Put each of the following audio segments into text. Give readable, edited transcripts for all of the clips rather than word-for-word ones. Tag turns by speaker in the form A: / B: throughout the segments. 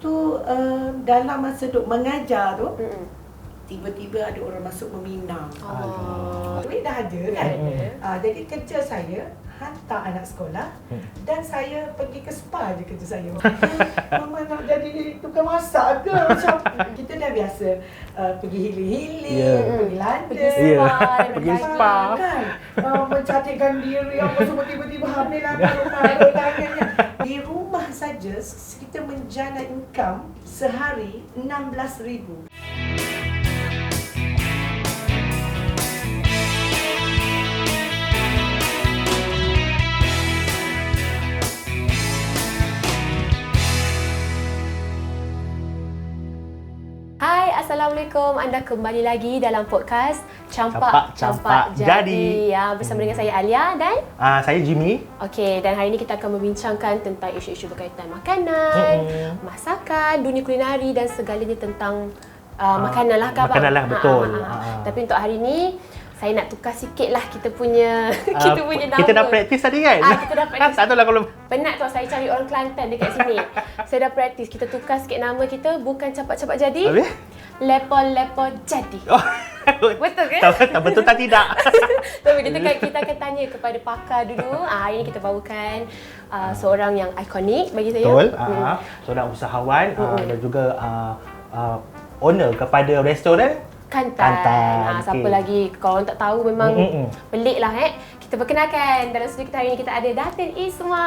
A: tu dalam masa duk mengajar tu, tiba-tiba ada orang masuk meminang. Duit dah ada kan? Jadi kerja saya hantar anak sekolah dan saya pergi ke spa je kerja saya. Mama nak jadi tukang masak ke? Macam kita dah biasa pergi healing-healing, pergi London,
B: pergi spa
A: kan? Mencantikkan diri, apa semua tiba-tiba hamil lah taruh tangannya. Di rumah saja kita menjana income sehari 16,000.
C: Hai, Assalamualaikum. Anda kembali lagi dalam podcast Campak Jadi. Ya, bersama dengan saya Alia dan
B: saya Jimmy.
C: Okey, dan hari ini kita akan membincangkan tentang isu-isu berkaitan makanan, masakan, dunia kulinari dan segalanya tentang makanan lah kan?
B: Makanan lah, betul.
C: Tapi untuk hari ini saya nak tukar sikit lah kita punya nama.
B: Kita dah praktis tadi kan?
C: Kita dah praktis.
B: Tak tahu lah kalau...
C: Penat tu saya cari orang Kelantan dekat sini. Saya dah praktis. Kita tukar sikit nama kita. Bukan Campak Jadi.
B: Habis?
C: Lepo Jadi. Betul ke?
B: Tak betul tak tidak.
C: Tapi kita akan tanya kepada pakar dulu. Hari ini kita bawakan seorang yang ikonik bagi saya.
B: Betul. Seorang usahawan dan juga owner kepada restoran Kantan.
C: Siapa lagi? Kalau orang tak tahu memang pelik lah Kita perkenalkan dalam studio kita hari ini kita ada Datin Isma.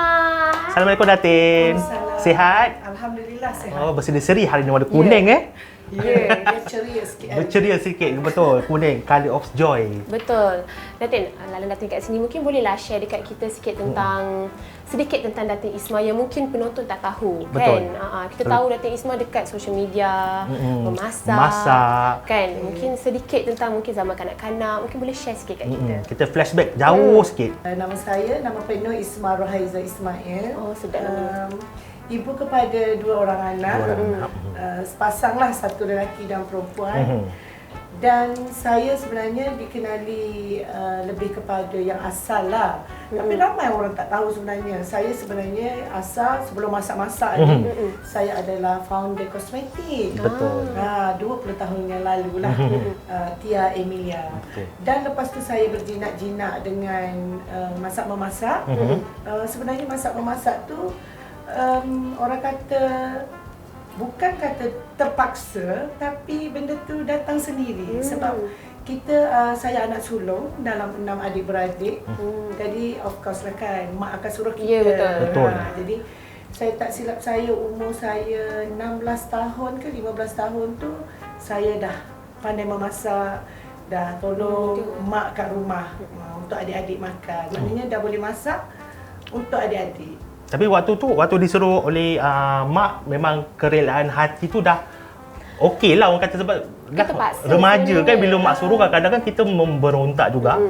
B: Assalamualaikum Datin. Sihat?
A: Alhamdulillah sihat.
B: Berseri-seri hari ni warna kuning
A: dia ceria sikit.
B: Berceria sikit, betul. Kuning, colour of joy.
C: Betul. Datin, lalu Datin kat sini mungkin bolehlah share dekat kita sedikit tentang Datin Isma yang mungkin penonton tak tahu.
B: Betul.
C: Kan? Kita tahu Datin Isma dekat social media, memasak. Kan? Mungkin sedikit tentang mungkin zaman kanak-kanak, mungkin boleh share sikit kat kita.
B: Kita flashback jauh sikit.
A: Nama saya, nama penuh Isma Rohaiza Ismail.
C: Oh, sedap nama.
A: Ibu kepada dua orang anak, sepasanglah, satu lelaki dan perempuan. Dan saya sebenarnya dikenali lebih kepada yang asal lah. Tapi ramai orang tak tahu sebenarnya. Saya sebenarnya asal sebelum masak-masak ni, saya adalah founder kosmetik.
B: Betul.
A: 20 tahun yang lalu lah, Tia Emilia. Dan lepas tu saya berjinak-jinak dengan masak-memasak. Sebenarnya masak-memasak tu orang kata bukan kata terpaksa, tapi benda tu datang sendiri sebab kita saya anak sulung dalam 6 adik-beradik. Jadi of course lah kan mak akan suruh kita.
B: Betul.
A: Jadi saya tak silap saya umur saya 16 tahun ke 15 tahun tu saya dah pandai memasak, dah tolong mak kat rumah untuk adik-adik makan. Maknanya dah boleh masak untuk adik-adik.
B: Tapi waktu disuruh oleh mak, memang kerelaan hati tu dah okey lah orang kata, sebab dah remaja kan, bila mak suruh kadang-kadang kan kita memberontak juga.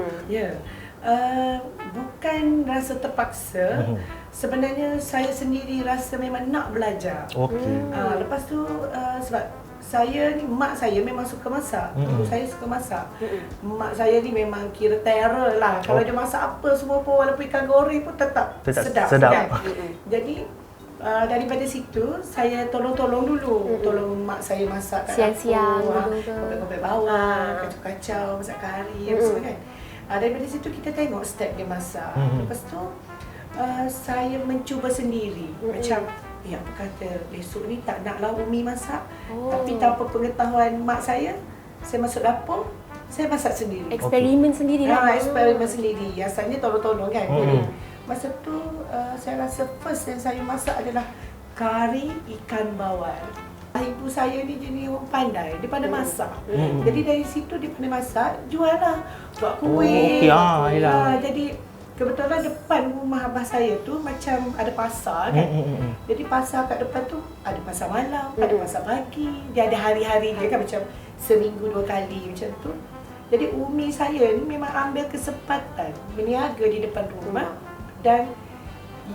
A: Bukan rasa terpaksa. Sebenarnya saya sendiri rasa memang nak belajar. Lepas tu sebab saya ni, mak saya memang suka masak. Ibu saya suka masak. Mak saya ni memang kira terror lah. Kalau dia masak apa semua pun, walaupun ikan goreng pun tetap sedap. Kan? Jadi daripada situ saya tolong-tolong dulu. Tolong mak saya masak kat
C: siang-siang
A: kopek-kopek bawang, kacau-kacau, masak kari apa semua kan. Daripada situ kita tengok step dia masak. Lepas tu saya mencuba sendiri. Macam apa kata, besok ni tak naklah Umi masak. Tapi tanpa pengetahuan mak saya masuk dapur, saya masak sendiri.
C: Eksperimen sendiri lah.
A: Eksperimen sendiri. Asalnya tolong-tolong kan. Masa tu saya rasa first yang saya masak adalah kari ikan bawal. Ibu saya ni jenis orang pandai, dia pandai masak. Jadi dari situ dia pandai masak, jual lah. Buat kuih. Jadi kebetulan depan rumah abah saya tu macam ada pasar kan. Jadi pasar kat depan tu ada pasar malam, ada pasar pagi. Dia ada hari-hari dia kan, macam seminggu 2 kali macam tu. Jadi umi saya ni memang ambil kesempatan berniaga di depan rumah. Dan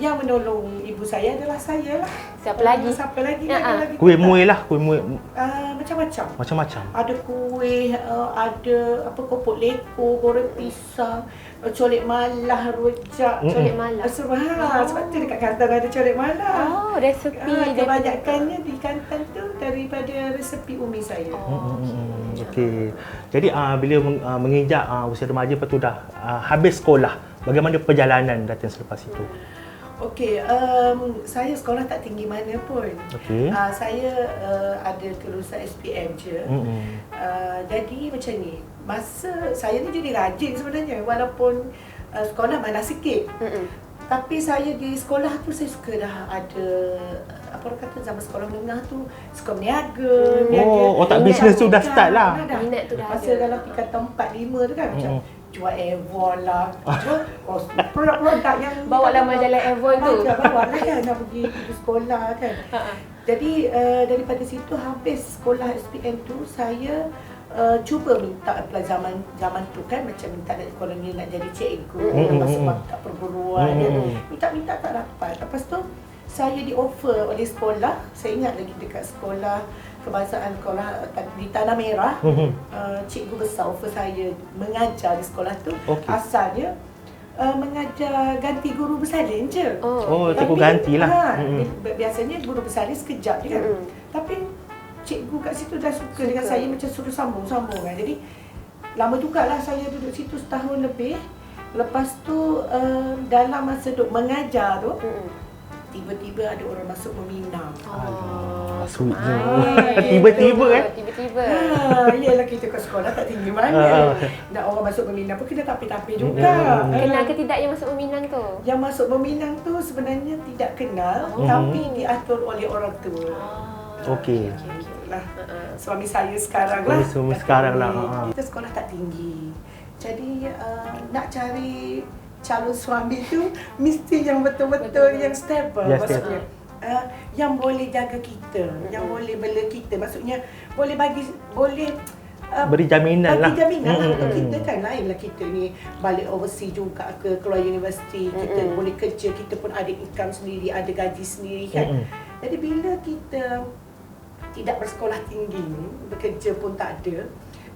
A: yang menolong ibu saya adalah saya lah.
C: Siapa lagi?
A: Siapa lagi?
C: Ya,
A: Ada lagi
B: Kuih
A: tak?
B: muih lah, kuih muih
A: Macam-macam.
B: macam-macam.
A: Ada kuih, ada apa kopok leko, goreng pisang, colek malah, rojak.
C: Colek malah.
A: Sebab tu dekat Kelantan ada colek malah.
C: Oh, resepi
A: Kebanyakannya di Kelantan tu daripada resepi umi saya.
B: Okey. Jadi bila menginjak usia remaja, lepas tu dah habis sekolah, bagaimana perjalanan Datin selepas itu?
A: Okey, saya sekolah tak tinggi mana pun.
B: Okey.
A: Saya ada kelulusan SPM je. Jadi macam ni, masa saya ni jadi rajin sebenarnya walaupun sekolah malas sikit. Tapi saya di sekolah tu saya suka dah ada apa orang kata zaman sekolah menengah tu suka berniaga.
B: Otak bisnes tu dah start lah.
C: Minat tu dah
A: Masa
C: ada.
A: dalam tingkatan 4, 5 tu kan macam jual Avon lah, jual produk-produk yang
C: Bawa lah majalah Avon tu.
A: Bawa lah kan nak pergi sekolah kan. Jadi daripada situ habis sekolah SPM tu saya cuba minta apply zaman tu kan macam minta dari kolonial nak jadi cikgu, masuk maktab perguruan kan. Minta tak dapat. Lepas tu saya di offer oleh sekolah, saya ingat lagi dekat sekolah kebangsaan sekolah di Tanah Merah, cikgu besar offer saya mengajar di sekolah tu. Asalnya mengajar ganti guru bersalin je.
B: Cikgu gantilah.
A: Biasanya guru bersalin sekejap je kan. Tapi cikgu kat situ dah suka dengan saya, macam suruh sambung-sambung kan. Jadi lama jugalah saya duduk situ setahun lebih. Lepas tu dalam masa duduk mengajar tu tiba-tiba ada orang masuk meminang.
B: Sweetnya. Tiba-tiba kan?
C: Tiba-tiba.
A: Yelah kita kat sekolah tak tinggi mana. Nak orang masuk meminang pun kita tapi-tapi juga.
C: Kenal ke tidak yang masuk meminang tu?
A: Yang masuk meminang tu sebenarnya tidak kenal, tapi diatur oleh orang tua.
B: Okey.
A: Lah. Suami saya sekarang lah.
B: Suami sekarang lah.
A: Kita sekolah tak tinggi. Jadi nak cari calon suami tu mesti yang betul-betul yang stable, maksudnya. Yang boleh jaga kita, yang boleh bela kita, maksudnya boleh
B: beri jaminan lah.
A: Bagi jaminan lah untuk kita kan. Lainlah kita ni balik overseas juga ke keluar universiti, kita boleh kerja, kita pun ada income sendiri, ada gaji sendiri kan. Jadi bila kita tidak bersekolah tinggi, bekerja pun tak ada,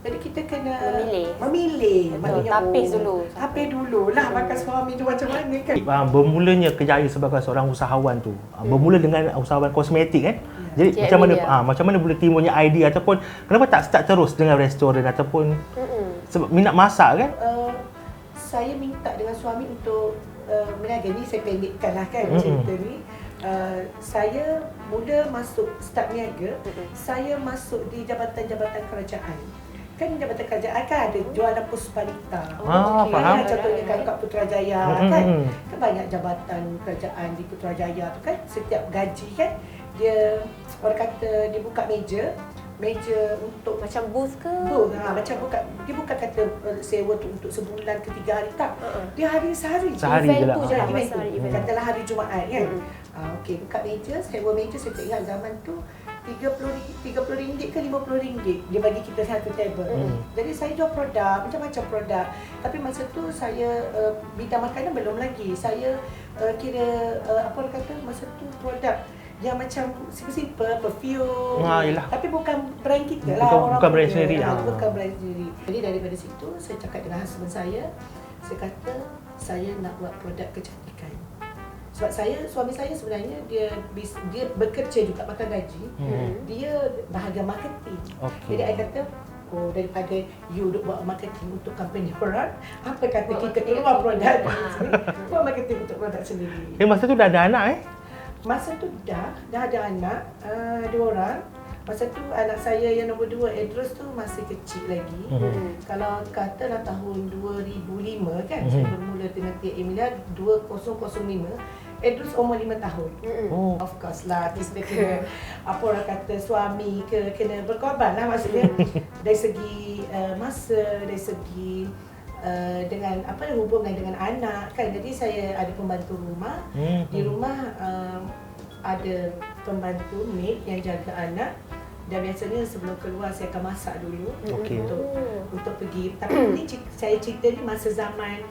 A: jadi kita kena memilih. Maknanya tapis dulu lah makan suami tu macam mana kan.
B: Bermulanya kejayaan sebagai seorang usahawan tu bermula dengan usahawan kosmetik kan. Jadi macam mana boleh timbulnya idea ataupun kenapa tak start terus dengan restoran ataupun sebab minat masak kan?
A: Saya minta dengan suami untuk meniaga ni, saya pendekkan lah kan cerita ni. Saya mula masuk start niaga, saya masuk di jabatan-jabatan kerajaan. Kan jabatan kerajaan kan ada jualan puspanita.
B: Faham.
A: Contohnya kan kat Putrajaya kan. Kan banyak jabatan kerajaan di Putrajaya tu kan. Setiap gaji kan dia orang kata dia buka meja untuk
C: macam booth ke?
A: Macam dia bukan kata sewa tu untuk sebulan ke 3 hari tak. Dia sehari
B: je lah.
A: Katalah hari Jumaat kan. Okey, buka meja, sewa meja, saya tak ingat zaman tu RM30 ke RM50 dia bagi kita satu table. Jadi saya jual produk, macam-macam produk. Tapi masa tu saya bidang makanan belum lagi. Saya kira apa orang kata masa tu produk yang macam simple, perfume. Tapi bukan brand kita lah.
B: Bukan brand sendiri.
A: Bukan brand sendiri. Jadi daripada situ saya cakap dengan husband saya kata saya nak buat produk kecantikan. Sebab suami saya sebenarnya dia bekerja juga makan gaji. Dia bahagian marketing. Jadi saya kata daripada you duk buat marketing untuk company orang, apa kata kita keluar produk sendiri, buat marketing untuk produk sendiri.
B: Masa tu dah ada anak
A: Masa tu dah ada anak, 2 orang. Masa tu anak saya yang nombor 2, Edros tu masih kecil lagi. Kalau katalah tahun 2005 kan, saya bermula dengan Tia Emilia 2005. Edros umur 5 tahun. Of course lah, kita kena apa orang kata suami kena berkorban lah, maksudnya dari segi masa, dari segi dengan hubungan dengan anak kan. Jadi saya ada pembantu rumah. Di rumah ada pembantu maid yang jaga anak. Dan biasanya sebelum keluar saya akan masak dulu
B: Okey.
A: untuk pergi. Tapi ni saya cerita ni masa zaman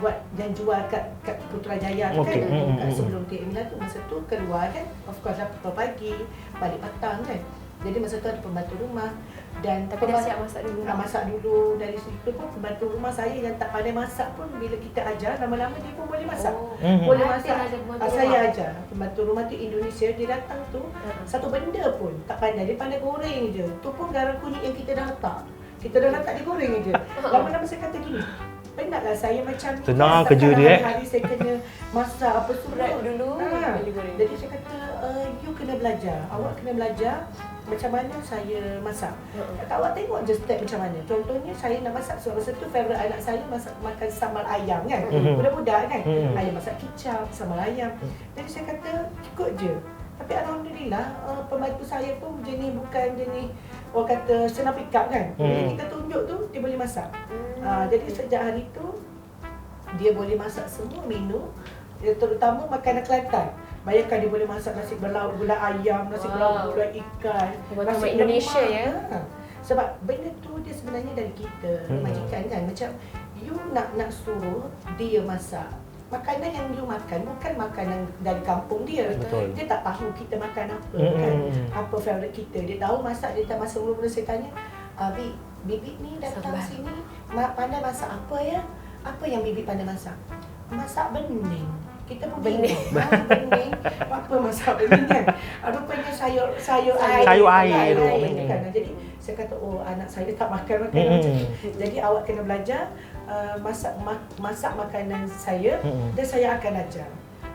A: buat dan jual kat Putrajaya
B: Okey.
A: kan. Kat sebelum Tia Emilia tu masa tu keluar kan. Of course lah pagi, balik petang kan. Jadi masa tu ada pembantu rumah dan
C: Tapi dah siap masak dulu.
A: masak dulu. Dari situ pun pembantu rumah saya yang tak pandai masak pun bila kita ajar lama-lama dia pun boleh masak. Boleh masak. Saya ajar. Pembantu rumah tu Indonesia, dia datang tu satu benda pun tak pandai. Dia pandai goreng je. Tu pun garam kunyit yang kita dah letak. Kita dah letak dia goreng je. Lama-lama saya kata gini, penatlah saya macam ni.
B: Senang kerja dia,
A: hari saya kena masak apa semua
C: dulu.
A: Jadi saya kata you kena belajar. Awak kena belajar macam mana saya masak. Kata awak tengok je step macam mana. Contohnya saya nak masak masa tu favorite anak saya makan sambal ayam kan. Budak-budak kan. Ayam masak kicap, sambal ayam. Jadi saya kata ikut je. Tapi alhamdulillah pembantu saya pun bukan jenis orang kata senang pick up kan. Bila kita tunjuk tu dia boleh masak. Jadi sejak hari tu dia boleh masak semua menu, terutama makanan Kelantan. Bayangkan dia boleh masak nasi berlauk gulai ayam, nasi berlauk gulai ikan,
C: nasi Indonesia ya.
A: Sebab benda tu dia sebenarnya dari kita, majikan kan. Macam you nak suruh dia masak makanan yang you makan bukan makanan dari kampung dia.
B: Betul.
A: Dia tak tahu kita makan apa kan. Apa favourite kita. Dia tahu masak, dia tak masa mula-mula saya tanya, Bibi ni datang sini pandai masak apa ya? Apa yang Bibi pandai masak? Masak bening. Kita pun bening. Bening. Apa masak bening kan? Rupanya sayur air.
B: Sayur air tu.
A: Kan. Jadi saya kata anak saya tak makan macam. Jadi awak kena belajar masak makanan saya dan saya akan ajar.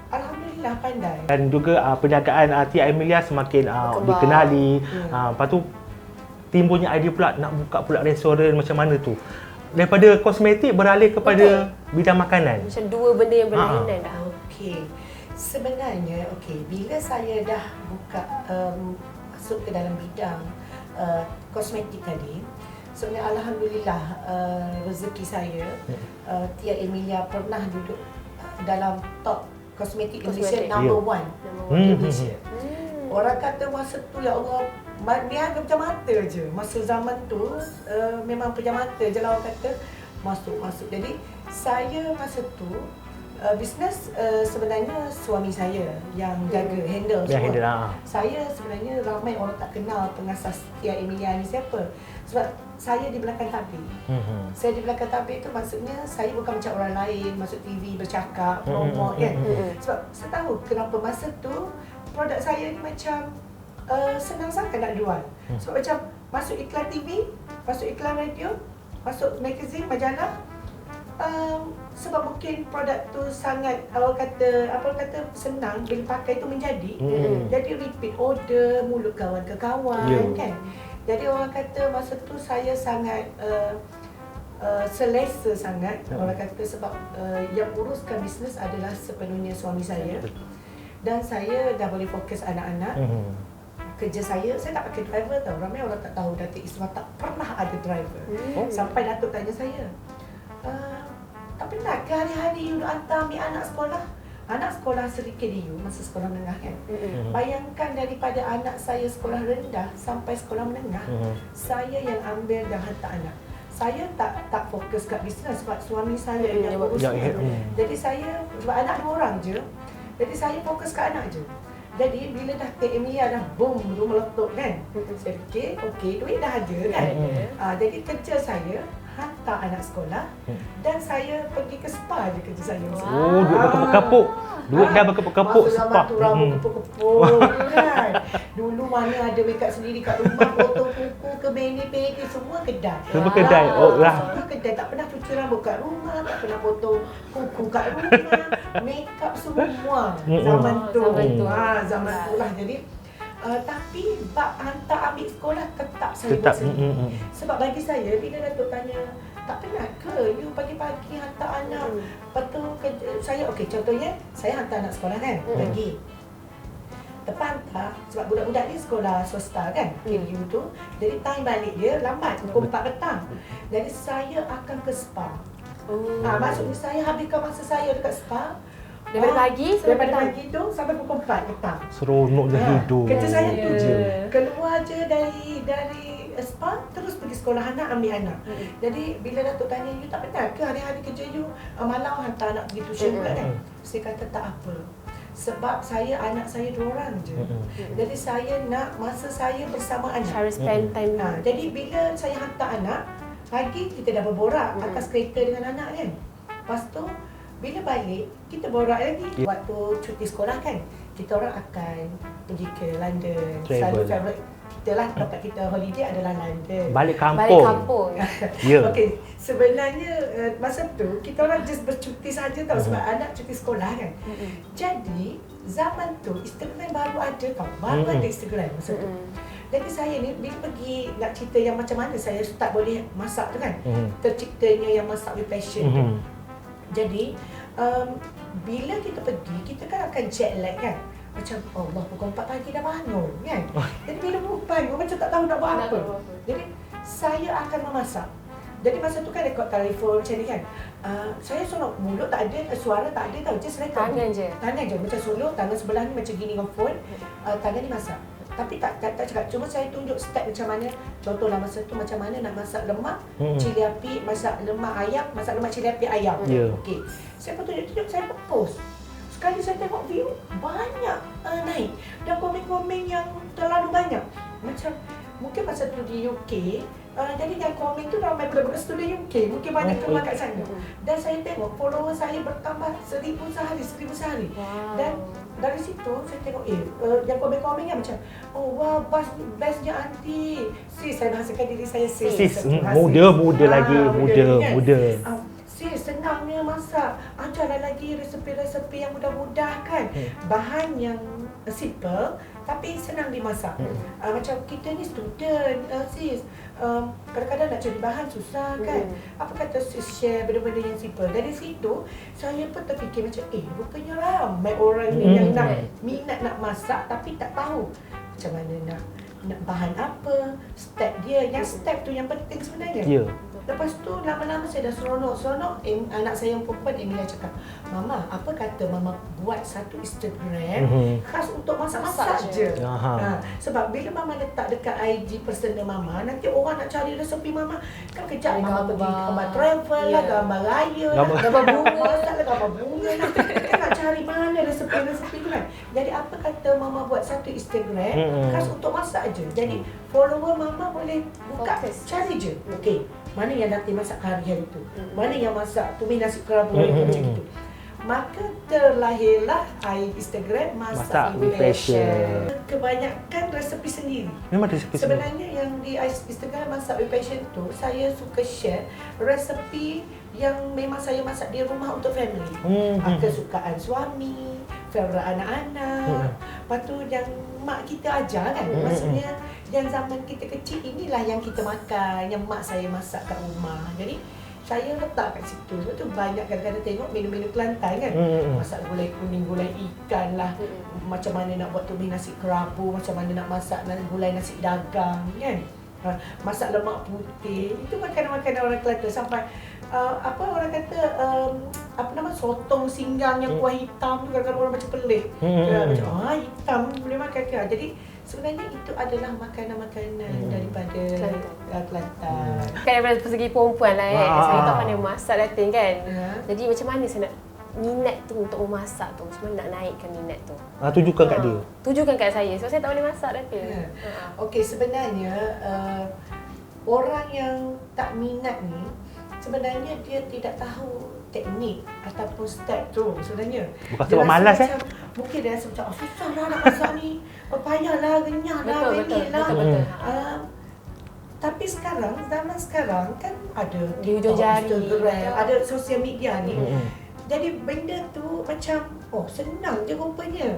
A: Alhamdulillah pandai.
B: Dan juga perniagaan Tia Emilia semakin dikenali. Lepas tu timbulnya idea pula nak buka pula restoran macam mana tu. Daripada kosmetik beralih kepada bidang makanan.
C: Macam dua benda yang berlainan dah.
A: Okey. Sebenarnya bila saya dah buka masuk ke dalam bidang kosmetik tadi, sebenarnya alhamdulillah rezeki saya Tia Emilia pernah duduk dalam top kosmetik Indonesia number 1 Indonesia. Orang kata masa tu ya Allah niaga pejam mata je. Masa zaman tu memang pejam mata je lah orang kata masuk. Jadi saya masa tu bisnes sebenarnya suami saya yang jaga handle semua. Saya sebenarnya ramai orang tak kenal pengasas Tia Emilia ni siapa. Sebab saya di belakang tabir. Saya di belakang tabir tu maksudnya saya bukan macam orang lain masuk TV bercakap, promote kan. Sebab saya tahu kenapa masa tu produk saya ni macam senang sangat nak jual. Sebab macam masuk iklan TV, masuk iklan radio, masuk magazine, majalah. Sebab mungkin produk tu sangat orang kata senang bila pakai tu menjadi. Jadi repeat order, mulut kawan ke kawan kan. Jadi orang kata masa tu saya sangat selesa sangat orang kata sebab yang uruskan bisnes adalah sepenuhnya suami saya. Dan saya dah boleh fokus anak-anak. Kerja saya tak pakai driver tau. Ramai orang tak tahu Datuk Isma tak pernah ada driver. Sampai Datuk tanya saya, tak pernah ke hari-hari you hantar ambil anak sekolah? Anak sekolah sedikit you masa sekolah menengah kan. Bayangkan daripada anak saya sekolah rendah sampai sekolah menengah, saya yang ambil dan hantar anak. Saya tak fokus kat bisnes sebab suami saya yang urus. Jadi saya sebab anak 2 orang je. Jadi saya fokus kat anak je. Jadi bila dah Tia Emilia dah boom meletup kan. Saya fikir okey duit dah ada kan. Jadi kerja saya hantar anak sekolah dan saya pergi ke spa je kerja saya.
B: Duit berkepuk-kepuk. Duit dah berkepuk-kepuk
A: spa. Masa zaman tu rambut kepuk-kepuk kan. Dulu mana ada makeup sendiri kat rumah, potong kuku ke mani-pedi semua kedai.
B: Semua kedai.
A: Semua kedai, tak pernah cuci rambut kat rumah, tak pernah potong kuku kat rumah. Makeup semua zaman tu. Zaman tu lah. Jadi tapi bab hantar ambil sekolah tetap saya buat sendiri. Sebab bagi saya bila Datuk tanya, tak penat ke you pagi-pagi hantar anak? Lepas tu saya contohnya saya hantar anak sekolah kan pagi. Lepas hantar sebab budak-budak ni sekolah swasta kan, KU tu. Jadi time balik dia lambat pukul 4 petang. Jadi saya akan ke spa. Maksudnya saya habiskan masa saya dekat spa
C: Daripada pagi sampai
A: Daripada
C: petang.
A: pagi tu sampai pukul 4 petang.
B: Seronok je hidup.
A: Kerja saya tu je.
C: Yeah.
A: Keluar je dari spa, terus pergi sekolah anak, ambil anak. Jadi bila Datuk tanya, you tak penat ke hari-hari kerja you malam hantar anak pergi tuition pula kan? Saya kata tak apa. Sebab anak saya 2 orang je. Jadi saya nak masa saya bersama anak.
C: Cara spend time.
A: Jadi bila saya hantar anak, pagi kita dah berborak atas kereta dengan anak kan. Lepas tu bila balik, kita borak lagi. Waktu cuti sekolah kan, kita orang akan pergi ke London. Selalu favourite kita lah, tempat kita holiday adalah London.
B: Balik kampung.
C: Balik kampung.
B: Ya.
A: Okey, sebenarnya masa tu kita orang just bercuti saja tau sebab anak cuti sekolah kan. Jadi zaman tu Instagram baru ada tau. Baru ada Instagram masa tu. Jadi saya ni bila pergi nak cerita yang macam mana saya start boleh masak tu kan. Terciptanya yang masak with passion tu. Jadi bila kita pergi, kita kan akan jet lag kan. Macam Allah pukul 4 pagi dah bangun kan. Jadi bila bangun macam tak tahu nak buat apa. Jadi saya akan memasak. Jadi masa tu kan rekod telefon macam ni kan. Saya solok mulut tak ada, suara tak ada tau. Just rekod.
C: Tangan je.
A: Tangan je. Macam solok, tangan sebelah ni macam gini dengan phone. Tangan ni masak. Tapi tak cakap. Cuma saya tunjuk step macam mana. Contohlah masa tu macam mana nak masak lemak, cili api, masak lemak ayam, masak lemak cili api ayam. Okey. Saya pun tunjuk, saya pun post. Sekali saya tengok view, banyak naik. Dan komen-komen yang terlalu banyak. Macam, mungkin masa tu di UK, jadi yang komen tu ramai budak-budak student UK. Mungkin banyak keluar kat sana. Dan saya tengok follower saya bertambah 1,000 sehari. Dan dari situ saya tengok yang komen-komen kan macam, oh wah bestnya aunty. Sis, saya bahasakan diri saya sis.
B: Muda lagi, muda.
A: Sis, senangnya masak. Ajarlah lagi resepi-resepi yang mudah-mudah kan. Bahan yang simple tapi senang dimasak. Macam kita ni student, sis. Kadang-kadang nak cari bahan susah kan. Apa kata sis share benda-benda yang simple. Dari situ saya pun terfikir macam rupanya ramai orang ni yang nak minat nak masak tapi tak tahu macam mana nak bahan apa, step dia. Yang step tu yang penting sebenarnya. Lepas tu lama-lama saya dah seronok. Anak saya yang perempuan Emilia cakap, Mama, apa kata Mama buat satu Instagram khas untuk masak-masak je. Sebab bila Mama letak dekat IG personal Mama, nanti orang nak cari resepi Mama. Kan kejap Mama pergi gambar travel lah, gambar raya lah, gambar bunga lah, gambar bunga lah. Kan nak cari mana resepi-resepi tu kan. Jadi apa kata Mama buat satu Instagram khas untuk masak je. Jadi follower Mama boleh buka, cari je. Okey, mana yang nanti masak hari tu, mana yang masak tumis nasi kerabu macam gitu. Maka terlahirlah Instagram Masak with Passion. Kebanyakan resepi sendiri.
B: Memang resepi
A: sebenarnya yang di Instagram Masak with Passion tu, saya suka share resepi yang memang saya masak di rumah untuk family. Kesukaan suami, favourite anak-anak. Lepas tu yang mak kita ajar kan. Maksudnya yang zaman kita kecil inilah yang kita makan, yang mak saya masak kat rumah. Jadi saya letak kat situ. Sebab tu banyak kadang-kadang tengok menu-menu Kelantan kan. Masak gulai kuning, gulai ikan lah. Macam mana nak buat tumis nasi kerabu, macam mana nak masak gulai nasi dagang kan. Masak lemak putih. Itu makanan-makanan orang Kelantan. Sampai apa orang kata sotong singgang yang kuah hitam tu kadang-kadang orang macam pelik. Macam hitam boleh makan ke. Jadi sebenarnya itu adalah makanan-makanan daripada Kelantan.
C: Kan daripada segi perempuan lah kan. Saya tak pandai masak dating kan. Jadi macam mana saya nak minat tu untuk memasak tu? Macam mana nak naikkan minat tu?
B: Tunjukkan kat dia.
C: Tunjukkan kat saya. Sebab saya tak boleh masak dating.
A: Okey, sebenarnya orang yang tak minat ni sebenarnya dia tidak tahu teknik ataupun step tu sebenarnya.
B: Bukan sebab malas
A: macam, mungkin dia rasa macam susah lah nak masak ni, payahlah, renyah lah, bengil lah. Tapi sekarang, zaman sekarang kan ada TikTok, Instagram, ada sosial media ni. Jadi benda tu macam senang je rupanya.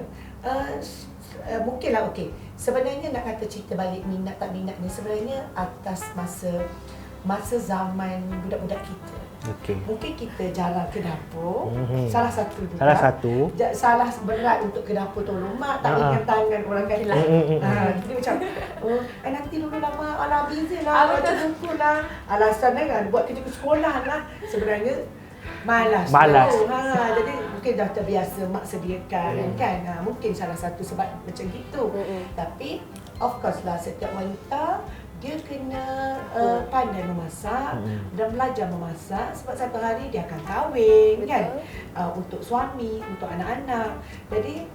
A: Mungkinlah okey. Sebenarnya nak kata cerita balik minat tak minat ni sebenarnya atas masa zaman budak-budak kita. Mungkin kita jarang ke dapur. Salah satu juga. Salah berat untuk ke dapur tolong mak, tak ingat tangan orang kata. Jadi macam nanti dulu lama busy lah, baca buku lah. Alasan kan buat kerja ke sekolah lah. Sebenarnya
B: Malas.
A: Jadi mungkin dah terbiasa mak sediakan kan. Mungkin salah satu sebab macam gitu. Tapi of course lah setiap wanita dia kena pandai memasak dan belajar memasak sebab satu hari dia akan kahwin. Betul. Kan. Untuk suami, untuk anak-anak. Jadi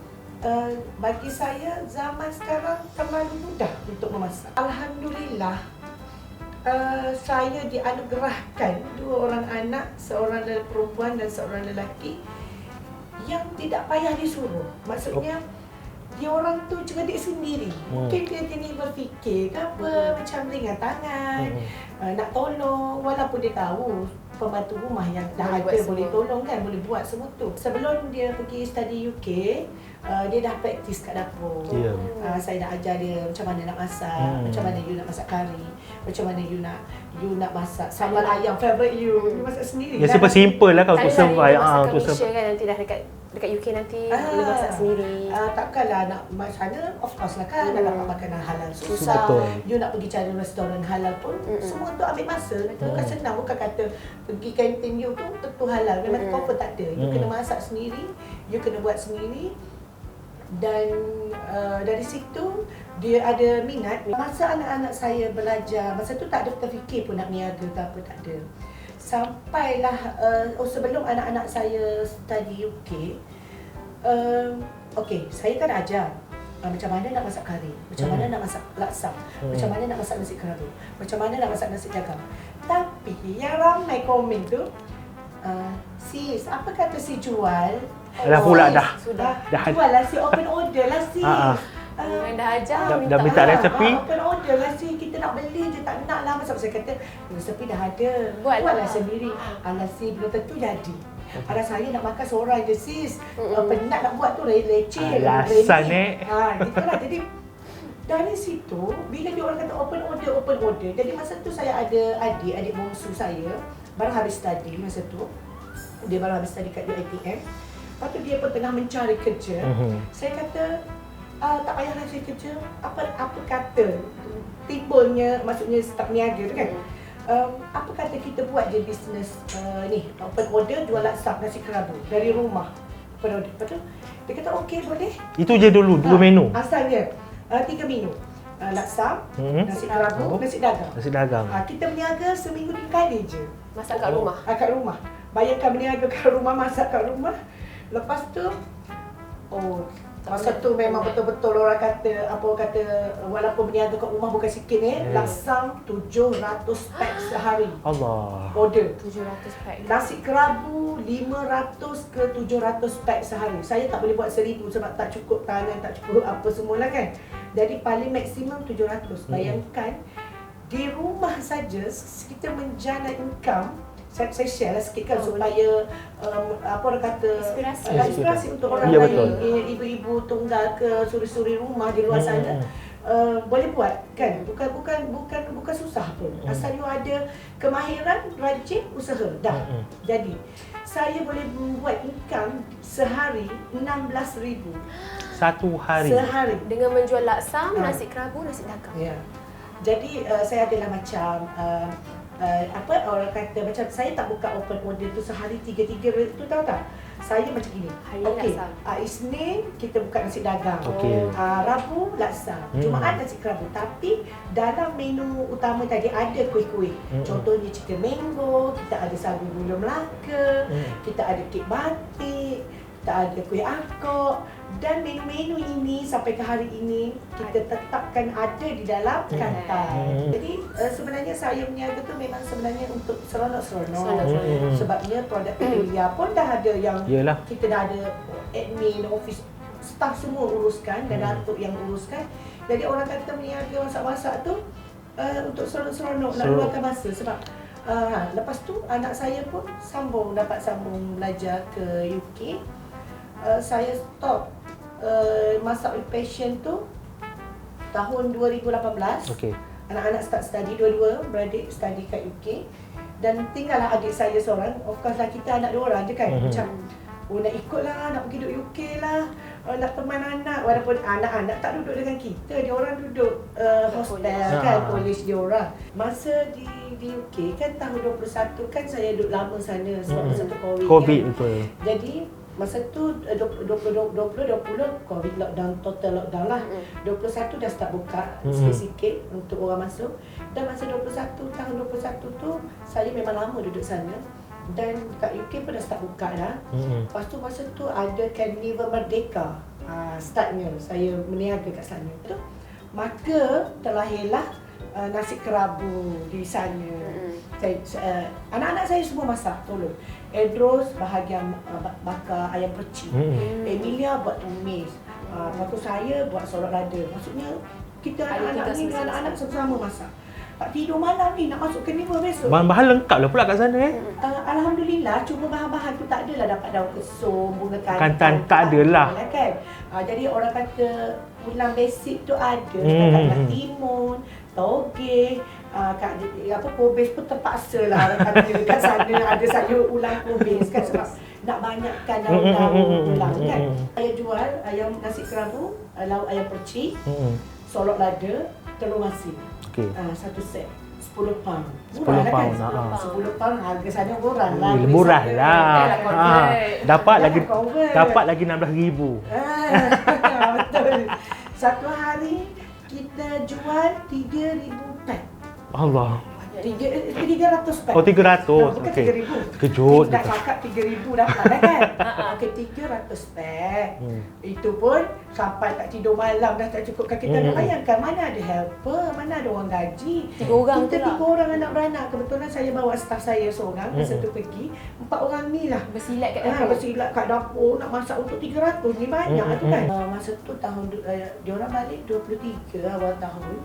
A: bagi saya zaman sekarang terlalu mudah untuk memasak. Alhamdulillah saya dianugerahkan 2 orang anak, seorang perempuan dan seorang lelaki yang tidak payah disuruh. Maksudnya dia orang tu cerdik sendiri. Mungkin dia ni berfikir ke apa, macam ringan tangan, nak tolong walaupun dia tahu pembantu rumah yang dah ada boleh tolong kan, boleh buat semua tu. Sebelum dia pergi study UK, dia dah praktis kat dapur. Saya dah ajar dia macam mana nak masak, macam mana you nak masak kari, macam mana you nak masak sambal ayam favourite you. You masak sendiri.
B: Ya simple lah kalau untuk survive.
C: Untuk Malaysia kan nanti dah dekat UK nanti boleh masak sendiri.
A: Takkanlah nak sana, of course lah kan, nak dapat makanan halal susah. You nak pergi cari restoran halal pun semua tu ambil masa. Bukan senang, bukan kata pergi kantin you tu tentu halal. Memang confirm tak ada. You kena masak sendiri, you kena buat sendiri. Dan dari situ dia ada minat. Masa anak-anak saya belajar, masa tu tak ada terfikir pun nak niaga ke apa, tak ada. Sampailah sebelum anak-anak saya study UK, saya kan ajar macam mana nak masak kari, macam mana nak masak laksa, macam mana nak masak nasi kerabu, macam mana nak masak nasi dagang. Tapi yang ramai komen tu, sis, apa kata si jual?
B: Dah pula dah.
A: Jual lah si, open order lah sis.
C: Dah ajar,
B: dah minta resepi.
A: Open order lah sis, kita nak beli je, tak nak lah. Masa saya kata, resepi dah ada, buatlah sendiri. Alah sis, belum tentu jadi. Alah saya nak makan seorang je sis, penat nak buat tu leceh.
B: Alasan
A: gitu lah. Jadi dari situ, bila dia orang kata open order, jadi masa tu saya ada adik bongsu saya, baru habis study masa tu. Dia baru habis study kat UiTM. Lepas tu dia pun tengah mencari kerja. Saya kata, tak payahlah cari kerja. Apa kata timbulnya, maksudnya start niaga tu kan. Apa kata kita buat je bisnes ni, open order jual laksa nasi kerabu dari rumah. Open order. Lepas tu dia kata okey boleh.
B: Itu je dulu 2 menu.
A: Asalnya 3 menu. Laksa, nasi kerabu, nasi dagang.
B: Nasi dagang.
A: Kita berniaga seminggu 3 kali je.
C: Masak kat rumah.
A: Kat rumah. Bayangkan berniaga kat rumah, masak kat rumah. Lepas tu, masa tu memang betul-betul orang kata, walaupun berniaga kat rumah bukan sikit laksam 700 pack sehari.
B: Allah.
A: Order.
C: 700 pack.
A: Nasi kerabu 500 ke 700 pack sehari. Saya tak boleh buat 1000 sebab tak cukup tangan, tak cukup apa semualah kan. Jadi paling maksimum 700. Bayangkan, di rumah saja kita menjana income. Saya share lah sikit kan supaya orang kata inspirasi untuk orang lain, ibu-ibu tunggal ke suri-suri rumah di luar sana boleh buat kan, bukan susah pun. Asal you ada kemahiran, rajin, usaha dah. Jadi saya boleh membuat income sehari 16,000
B: satu hari.
A: Sehari
C: Dengan menjual laksam, nasi kerabu, nasi dagang.
A: Ya. Jadi saya adalah macam orang kata macam saya tak buka open order tu sehari 3 tu, tahu tak? Saya macam gini. Okey, Isnin kita buka nasi dagang. Rabu laksa, Jumaat nasi kerabu. Tapi dalam menu utama tadi ada kuih-kuih. Contohnya chicken mango, kita ada sagu gula Melaka, kita ada kek batik, kita ada kuih akok. Dan menu-menu ini sampai ke hari ini kita tetapkan ada di dalam kantar. Jadi sebenarnya saya berniaga tu memang sebenarnya untuk seronok-seronok. Sebabnya produk Pedulia pun dah ada yang kita dah ada admin, office, staff semua uruskan dan datuk yang uruskan. Jadi orang kata berniaga masak-masak tu untuk seronok-seronok, nak luangkan masa. Sebab lepas tu anak saya pun dapat sambung belajar ke UK. Saya stop masak with passion tu tahun 2018. Anak-anak start study, dua-dua beradik study kat UK. Dan tinggallah adik saya seorang. Of course lah kita anak 2 orang je kan. Macam nak ikutlah, nak pergi duduk UK lah, nak teman anak. Walaupun anak-anak tak duduk dengan kita, dia orang duduk hostel kan, college dia orang. Masa di UK kan tahun 21 kan saya duduk lama sana sebab masa tu COVID kan.
B: Betul.
A: Jadi masa tu 2020 COVID lockdown, total lockdown lah. 21 dah start buka sikit-sikit untuk orang masuk. Dan masa tahun 21 tu saya memang lama duduk sana. Dan kat UK pun dah start buka dah. Lepas tu masa tu ada Carnival Merdeka. Startnya saya meniaga kat sana tu. Maka terlahirlah nasi kerabu di sana. Anak-anak saya semua masak, tolong. Edros bahagian bakar ayam percik. Emilia buat tumis. Lepas tu saya buat solok lada. Maksudnya kita anak-anak ni dengan anak-anak sama-sama masak. Tak tidur malam ni nak masuk carnival besok.
B: Bahan-bahan lengkap lah pula kat sana
A: Alhamdulillah, cuma bahan-bahan tu tak adalah dapat daun kesum, bunga
B: kantan tak adalah.
A: Kan? Jadi orang kata ulang basic tu ada, kat timun, toge, kobis pun terpaksa lah orang kata kat sana ada sayur ulang kobis kan sebab nak banyakkan daun-daun ulang kan. Saya jual ayam nasi kerabu, lauk ayam percik, solok lada, telur masin. Satu set 10 pound.
B: 10 pound.
A: 10 pound harga sana murah lah.
B: Murah lah. Dapat lagi 16,000.
A: Betul. Satu hari kita jual 3,000 pack.
B: Allah.
A: 300 pack.
B: Oh, 300.
A: Bukan
B: Okey.
A: 3,000.
B: Kejut.
A: Kita cakap 3,000 dapat kan? Okey, 300 pack. Itu pun sampai tak tidur malam dah tak cukupkan kita. Bayangkan mana ada helper, mana ada orang gaji.
C: 3 orang
A: kita
C: tu lah.
A: 3 orang anak beranak. Kebetulan saya bawa staff saya seorang, masa tu pergi. 4 orang ni lah.
C: Bersilat kat dapur.
A: Bersilat kat dapur nak masak untuk 300 ni banyak tu kan. Masa tu tahun diorang balik 23 awal tahun.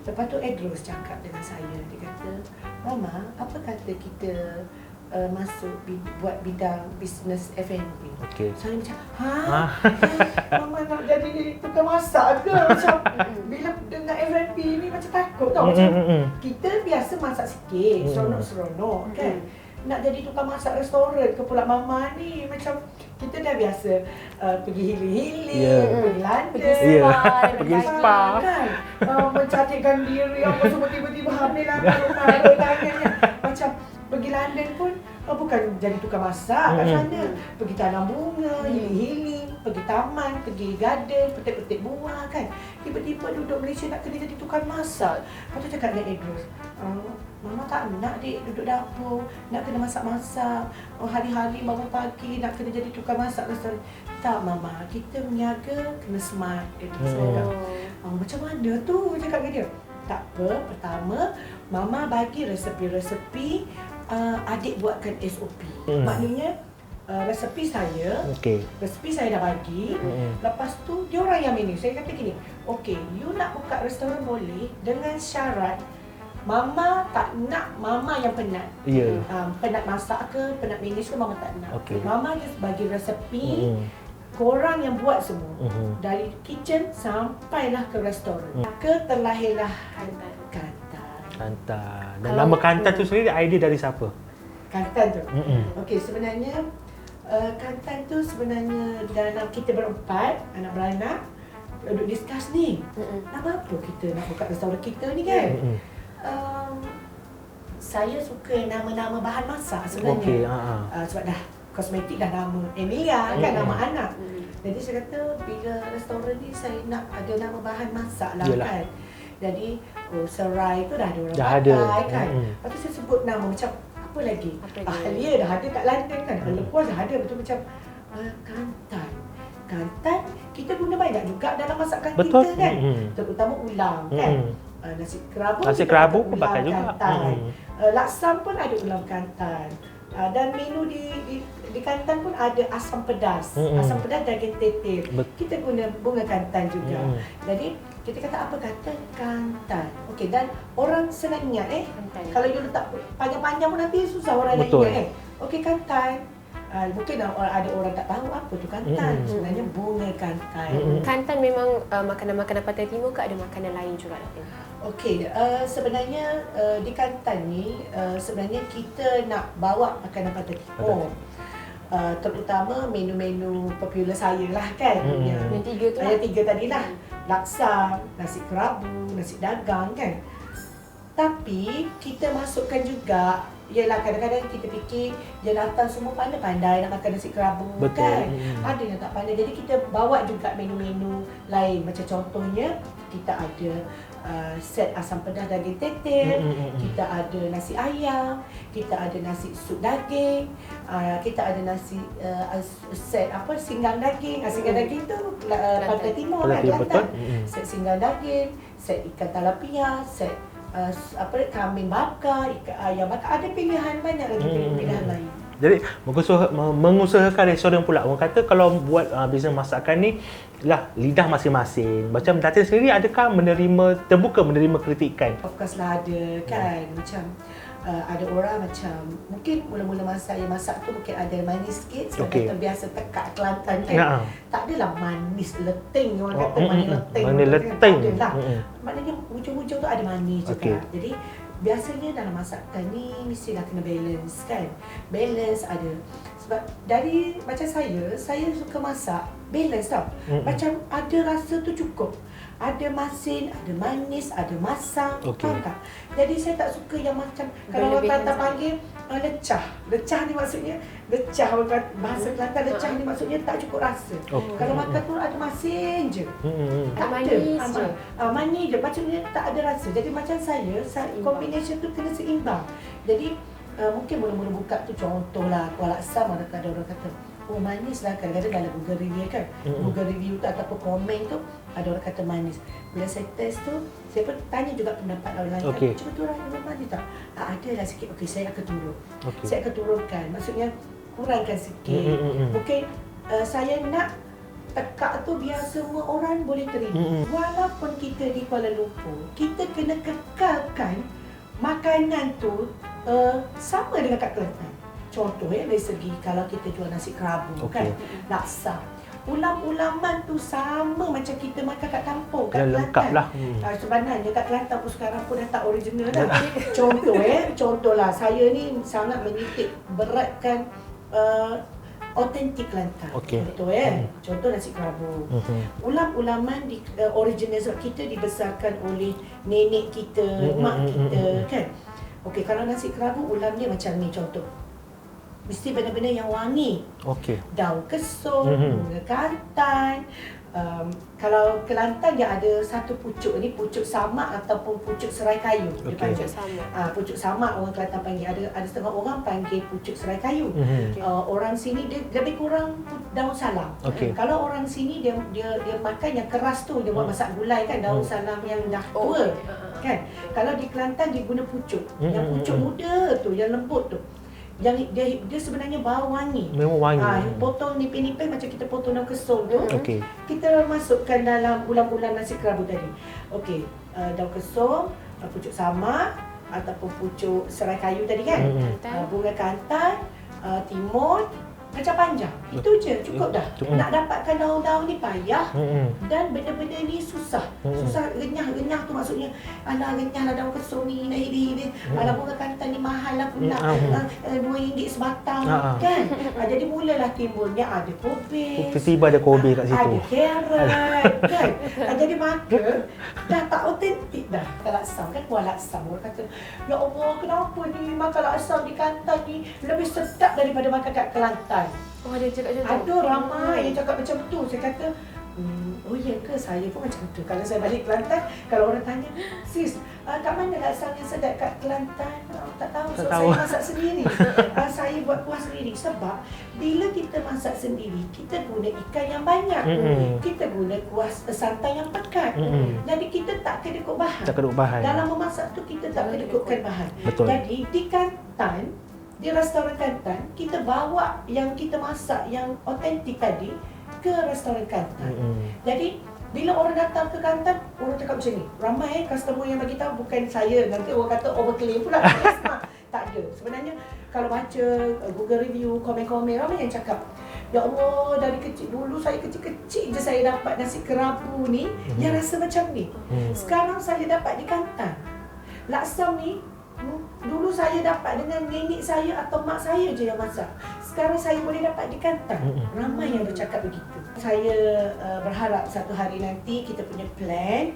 A: Lepas tu Edros cakap dengan saya, dia kata, Mama, apa kata kita masuk buat bidang bisnes F&B?
B: Okey.
A: Saya macam, Mama nak jadi tukang masak ke? Macam, bila dengar F&B ni macam takut tau. Macam, kita biasa masak sikit, seronok-seronok kan. Nak jadi tukang masak restoran ke pula Mama ni macam kita dah biasa pergi healing-healing, pergi London,
B: pergi spa
A: kan, mencantikkan diri apa semua tiba-tiba hamil lah taruh tangannya macam pergi London pun bukan jadi tukang masak kat sana, pergi tanam bunga, healing-healing, pergi taman, pergi garden, petik-petik buah kan. Tiba-tiba duduk Malaysia nak kena jadi tukang masak. Lepas tu cakap dengan Edros, Mama tak nak dik duduk dapur, nak kena masak-masak. Hari-hari bangun pagi nak kena jadi tukang masak restoran. Tak Mama, kita meniaga kena smart. Edros cakap. Macam mana tu? Cakap dengan dia. Tak apa, pertama Mama bagi resepi-resepi, adik buatkan SOP. Maknanya resepi saya, resepi saya dah bagi. Lepas tu dia orang yang manage. Saya kata gini, okey, you nak buka restoran boleh dengan syarat Mama tak nak Mama yang penat. Penat masak ke, penat manage ke, Mama tak nak. Mama just bagi resepi, korang yang buat semua. Dari kitchen sampailah ke restoran. Maka terlahirlah Kantan.
B: Dan nama Kantan tu sendiri idea dari siapa?
A: Kantan tu? Okey, sebenarnya Kantan tu sebenarnya dalam kita berempat, anak beranak, duduk discuss ni. Nama apa kita nak buka restoran kita ni kan? Saya suka nama-nama bahan masak sebenarnya. Sebab dah kosmetik dah nama Emilia kan, nama anak. Jadi saya kata bila restoran ni saya nak ada nama bahan masak lah kan. Jadi serai tu dah ada orang pakai kan. Lepas tu saya sebut nama macam apa lagi? Ahlia dah ada kat London kan. Lepas dah ada betul macam Kantan. Kantan kita guna banyak juga dalam masakan kita kan. Terutama ulam kan. Nasi kerabu pun pakai juga. Laksam pun ada ulam Kantan. Dan menu di Kantan pun ada asam pedas. Asam pedas daging tetel. Kita guna bunga Kantan juga. Jadi kita kata apa kata Kantan. Okey, dan orang senang ingat kalau you letak panjang-panjang pun nanti susah orang nak ingat Okey, Kantan. Mungkin ada orang tak tahu apa tu Kantan. Sebenarnya bunga Kantan.
C: Kantan memang makanan-makanan Pantai Timur ke ada makanan lain juga?
A: Okey, sebenarnya di Kantan ni sebenarnya kita nak bawa makanan Pantai Timur. terutama menu-menu popular saya lah kan.
C: Yang 3 tu lah.
A: Yang 3 tadilah. Laksa, nasi kerabu, nasi dagang kan. Tapi kita masukkan juga, yelah kadang-kadang kita fikir dia datang semua pandai-pandai nak makan nasi kerabu.
B: Betul.
A: Kan. Ada yang tak pandai. Jadi kita bawa juga menu-menu lain. Macam contohnya kita ada set asam pedas daging tetel, kita ada nasi ayam, kita ada nasi sup daging, kita ada nasi set singgang daging. Singgang daging tu Pantai Timur kan, Kelantan. Set singgang daging, set ikan talapia, set kambing bakar, ikan ayam bakar. Ada pilihan banyak lagi pilihan lain.
B: Jadi mengusahakan restoran pula. Orang kata kalau buat bisnes masakan ni lah lidah masing-masing. Macam Datin sendiri adakah terbuka menerima kritikan?
A: Of course lah ada kan. Macam ada orang macam mungkin mula-mula masa saya masak tu mungkin ada manis sikit sebab kita biasa tekak Kelantan kan. Tak adalah manis leteng, orang kata manis leteng.
B: Manis leteng.
A: Tak adalah. Maknanya hujung-hujung tu ada manis juga. Jadi biasanya dalam masakan ni mestilah kena balance kan. Balance ada. Sebab dari macam saya suka masak balance tau. Macam ada rasa tu cukup. Ada masin, ada manis, ada masam, faham tak? Jadi saya tak suka yang macam kalau orang Kelantan panggil lecah. Lecah ni maksudnya bahasa Kelantan lecah ni maksudnya tak cukup rasa. Kalau makan tu ada masin je.
C: Tak manis je.
A: Manis je, macamnya tak ada rasa. Jadi macam saya combination tu kena seimbang. Jadi mungkin mula-mula buka tu contohlah kuah laksam, ada orang kata oh manis lah, kadang-kadang dalam Google review kan. Google review tu ataupun komen tu ada orang kata manis. Bila saya test tu, saya pun tanya juga pendapat orang lain. Cuba tu orang manis tak? Ada lah sikit. Okey, saya akan turun. Saya akan turunkan. Maksudnya kurangkan sikit. Mungkin saya nak tekak tu biar semua orang boleh terima. Walaupun kita di Kuala Lumpur, kita kena kekalkan makanan tu sama dengan kat Kelantan. Contoh dari segi kalau kita jual nasi kerabu kan, laksa. Ulam-ulaman tu sama macam kita makan kat kampung, kat Kelantan.
B: Lengkap lah.
A: Sebenarnya kat Kelantan pun sekarang pun dah tak original dah. Contohlah saya ni sangat menitik beratkan autentik Kelantan. Contoh nasi kerabu. Ulam-ulaman original sebab kita dibesarkan oleh nenek kita, mak kita kan. Okey, kalau nasi kerabu ulamnya macam ni contoh. Mesti benda-benda yang wangi. Daun kesum, bunga kantan. Kalau Kelantan dia ada satu pucuk ni, pucuk samak ataupun pucuk serai kayu.
C: Pucuk samak.
A: Pucuk samak orang Kelantan panggil. Ada setengah orang panggil pucuk serai kayu. Orang sini dia lebih kurang daun salam. Kalau orang sini dia makan yang keras tu, dia buat masak gulai kan, daun salam yang dah tua. Kan? Kalau di Kelantan dia guna pucuk. Yang pucuk muda tu, yang lembut tu. Yang dia sebenarnya bau wangi.
B: Memang wangi.
A: Potong nipis-nipis macam kita potong daun kesum tu. Kita masukkan dalam ulam-ulam nasi kerabu tadi. Daun kesum, pucuk samak ataupun pucuk serai kayu tadi kan. Bunga kantan, timun, kacang panjang. Itu je, cukup dah. Nak dapatkan daun-daun ni payah dan benda-benda ni susah. Susah renyah tu maksudnya renyah lah daun kesum ni nak hidup. Bunga kantan ni mahal lah pula. RM2 sebatang kan. Jadi mulalah timbulnya ada kobe.
B: Tiba-tiba ada kobe kat situ.
A: Ada carrot kan. Jadi maka dah tak autentik dah. Laksam kan, kuah laksam. Orang kata, ya Allah kenapa ni makan laksam di Kelantan ni lebih sedap daripada makan kat Kelantan.
C: Ada cakap macam tu?
A: Ada ramai yang cakap macam tu. Saya kata, oh ya ke, saya pun macam tu. Kalau saya balik Kelantan, kalau orang tanya, sis, kat mana laksam yang sedap kat Kelantan? Tak tahu, so saya masak sendiri. Saya buat kuah sendiri. Sebab bila kita masak sendiri, kita guna ikan yang banyak. Kita guna kuah santan yang pekat. Jadi kita tak kedekut bahan. Dalam memasak tu kita tak kedekutkan bahan. Jadi di Kelantan, di restoran Kelantan, kita bawa yang kita masak yang autentik tadi ke restoran Kelantan. Jadi bila orang datang ke Kelantan, orang cakap macam ni. Ramai customer yang bagi tahu, bukan saya. Nanti orang kata overclaim pula. Tak ada. Sebenarnya kalau baca Google review, komen-komen, ramai yang cakap, ya Allah, dari kecil dulu saya kecil-kecil je saya dapat nasi kerabu ni yang rasa macam ni. Sekarang saya dapat di Kelantan. Laksam ni Dulu saya dapat dengan nenek saya atau mak saya je yang masak. Sekarang saya boleh dapat di kantang. Ramai yang bercakap begitu. Saya berharap satu hari nanti kita punya plan,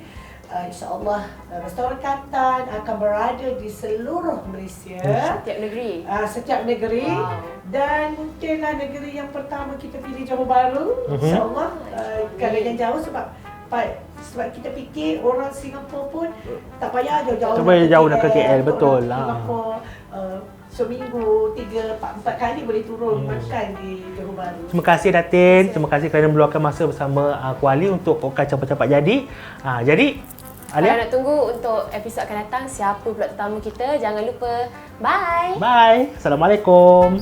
A: insya-Allah restoran Kantan akan berada di seluruh Malaysia.
C: Setiap negeri.
A: Setiap negeri.
C: Wow.
A: Dan mungkinlah negeri yang pertama kita pilih Johor Bahru. InsyaAllah. Kalau yang jauh sebab kita fikir orang Singapura pun tak payah jauh-jauh.
B: Tak payah jauh nak ke KL, betul lah.
A: Singapura seminggu 3-4 kali boleh turun makan di Johor Bahru.
B: Terima kasih Datin. Terima kasih kerana meluangkan masa bersama Kuali untuk podcast Cepat-Cepat Jadi. Jadi
C: Kalau
B: Alia,
C: nak tunggu untuk episod akan datang, siapa pula tetamu kita, jangan lupa. Bye.
B: bye. Assalamualaikum.